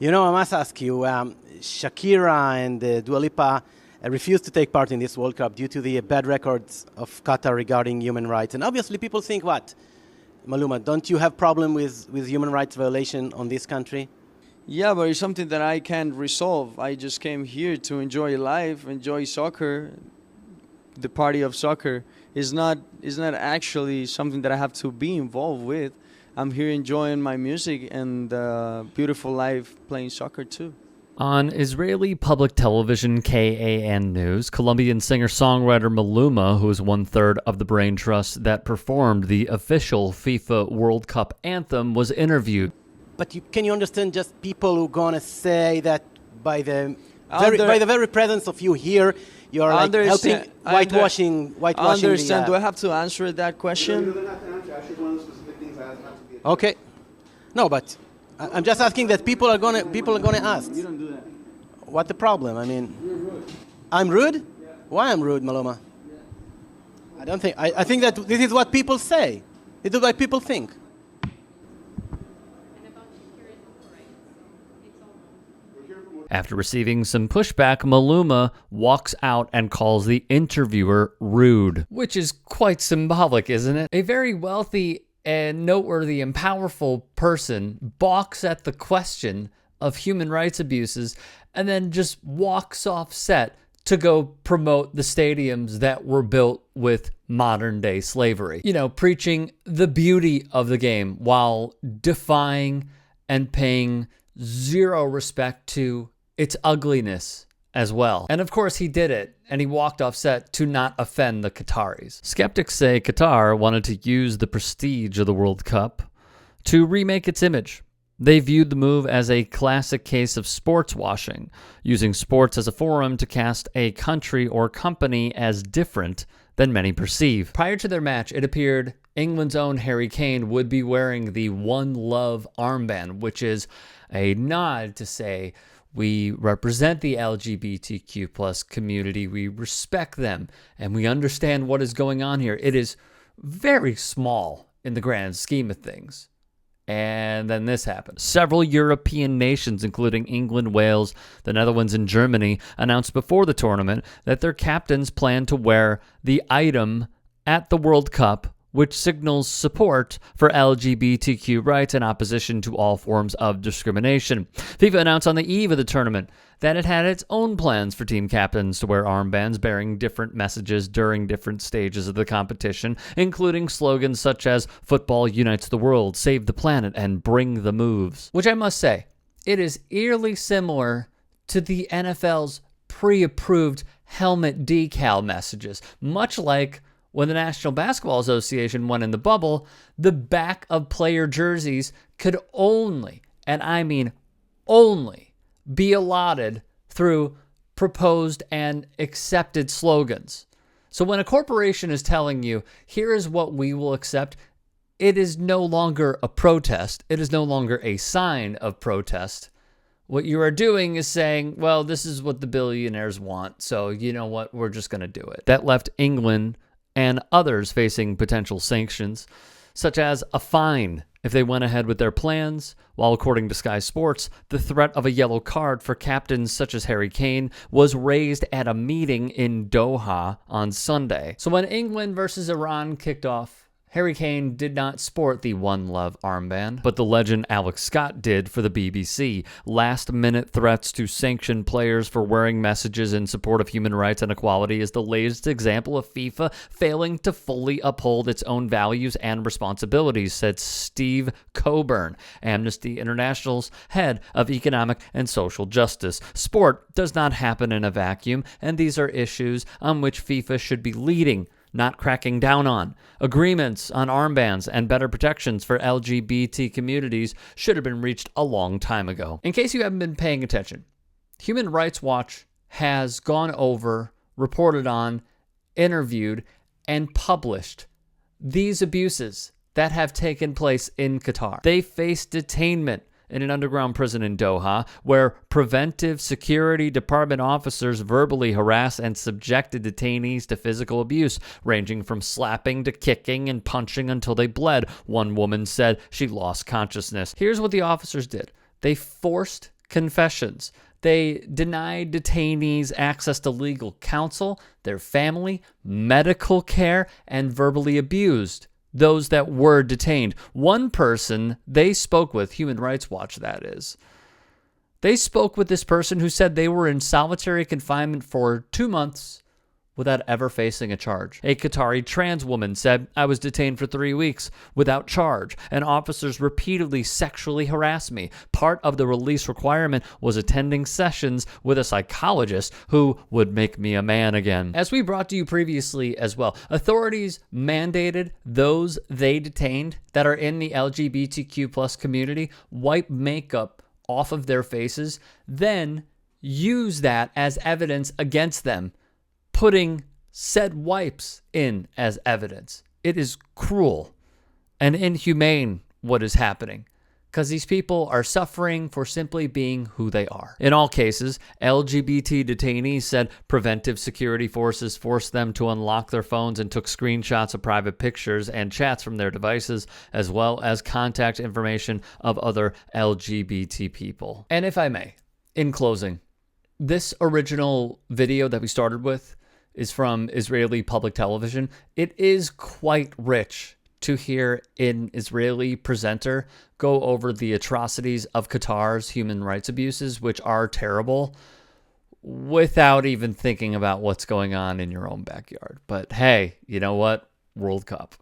You know, I must ask you, Shakira and Dua Lipa refused to take part in this World Cup due to the bad records of Qatar regarding human rights. And obviously people think, what? Maluma, don't you have problem with human rights violation on this country? Yeah, but it's something that I can't resolve. I just came here to enjoy life, enjoy soccer. The party of soccer is not actually something that I have to be involved with. I'm here enjoying my music and beautiful life playing soccer too. On Israeli public television KAN News, Colombian singer-songwriter Maluma, who is one-third of the brain trust that performed the official FIFA World Cup anthem, was interviewed. But can you understand just people who gonna say that by the very presence of you here, you're like helping whitewashing I understand. the... Do I have to answer that question? You don't have to answer. Actually, one of the specific things has not to be. Okay. No, but I'm just asking that people are gonna ask. You don't do that. What the problem? I mean, You're rude. I'm rude? Yeah. Why I'm rude, Maluma? Yeah. I don't think. I think that this is what people say. This is what people think. After receiving some pushback, Maluma walks out and calls the interviewer rude, which is quite symbolic, isn't it? A very wealthy and noteworthy and powerful person balks at the question of human rights abuses and then just walks off set to go promote the stadiums that were built with modern day slavery. You know, preaching the beauty of the game while defying and paying zero respect to its ugliness as well. And of course he did it, and he walked off set to not offend the Qataris. Skeptics say Qatar wanted to use the prestige of the World Cup to remake its image. They viewed the move as a classic case of sports washing, using sports as a forum to cast a country or company as different than many perceive. Prior to their match, it appeared England's own Harry Kane would be wearing the One Love armband, which is a nod to say, we represent the LGBTQ plus community, we respect them, and we understand what is going on here. It is very small in the grand scheme of things. And then this happened. Several European nations, including England, Wales, the Netherlands, and Germany, announced before the tournament that their captains plan to wear the item at the World Cup, which signals support for LGBTQ rights and opposition to all forms of discrimination. FIFA announced on the eve of the tournament that it had its own plans for team captains to wear armbands bearing different messages during different stages of the competition, including slogans such as "Football unites the world," "Save the planet," and "Bring the moves." Which I must say, it is eerily similar to the NFL's pre-approved helmet decal messages, much like when the National Basketball Association went in the bubble, the back of player jerseys could only, and I mean only, be allotted through proposed and accepted slogans. So when a corporation is telling you, here is what we will accept, it is no longer a protest. It is no longer a sign of protest. What you are doing is saying, well, this is what the billionaires want, so you know what, we're just going to do it. That left England and others facing potential sanctions, such as a fine if they went ahead with their plans, while according to Sky Sports, the threat of a yellow card for captains such as Harry Kane was raised at a meeting in Doha on Sunday. So when England versus Iran kicked off, Harry Kane did not sport the One Love armband, but the legend Alex Scott did for the BBC. Last-minute threats to sanction players for wearing messages in support of human rights and equality is the latest example of FIFA failing to fully uphold its own values and responsibilities, said Steve Coburn, Amnesty International's head of economic and social justice. Sport does not happen in a vacuum, and these are issues on which FIFA should be leading, not cracking down on. Agreements on armbands and better protections for LGBT communities should have been reached a long time ago. In case you haven't been paying attention, Human Rights Watch has gone over, reported on, interviewed, and published these abuses that have taken place in Qatar. They face detainment in an underground prison in Doha, where preventive security department officers verbally harass and subjected detainees to physical abuse, ranging from slapping to kicking and punching until they bled. One woman said she lost consciousness. Here's what the officers did. They forced confessions. They denied detainees access to legal counsel, their family, medical care, and verbally abused those that were detained. One person they spoke with, Human Rights Watch that is, they spoke with this person who said they were in solitary confinement for 2 months without ever facing a charge. A Qatari trans woman said, I was detained for 3 weeks without charge, and officers repeatedly sexually harassed me. Part of the release requirement was attending sessions with a psychologist who would make me a man again. As we brought to you previously as well, authorities mandated those they detained that are in the LGBTQ plus community wipe makeup off of their faces, then use that as evidence against them, putting said wipes in as evidence. It is cruel and inhumane what is happening, because these people are suffering for simply being who they are. In all cases, LGBT detainees said preventive security forces forced them to unlock their phones and took screenshots of private pictures and chats from their devices, as well as contact information of other LGBT people. And if I may, in closing, this original video that we started with is from Israeli public television. It is quite rich to hear an Israeli presenter go over the atrocities of Qatar's human rights abuses, which are terrible, without even thinking about what's going on in your own backyard. But hey, you know what? World Cup.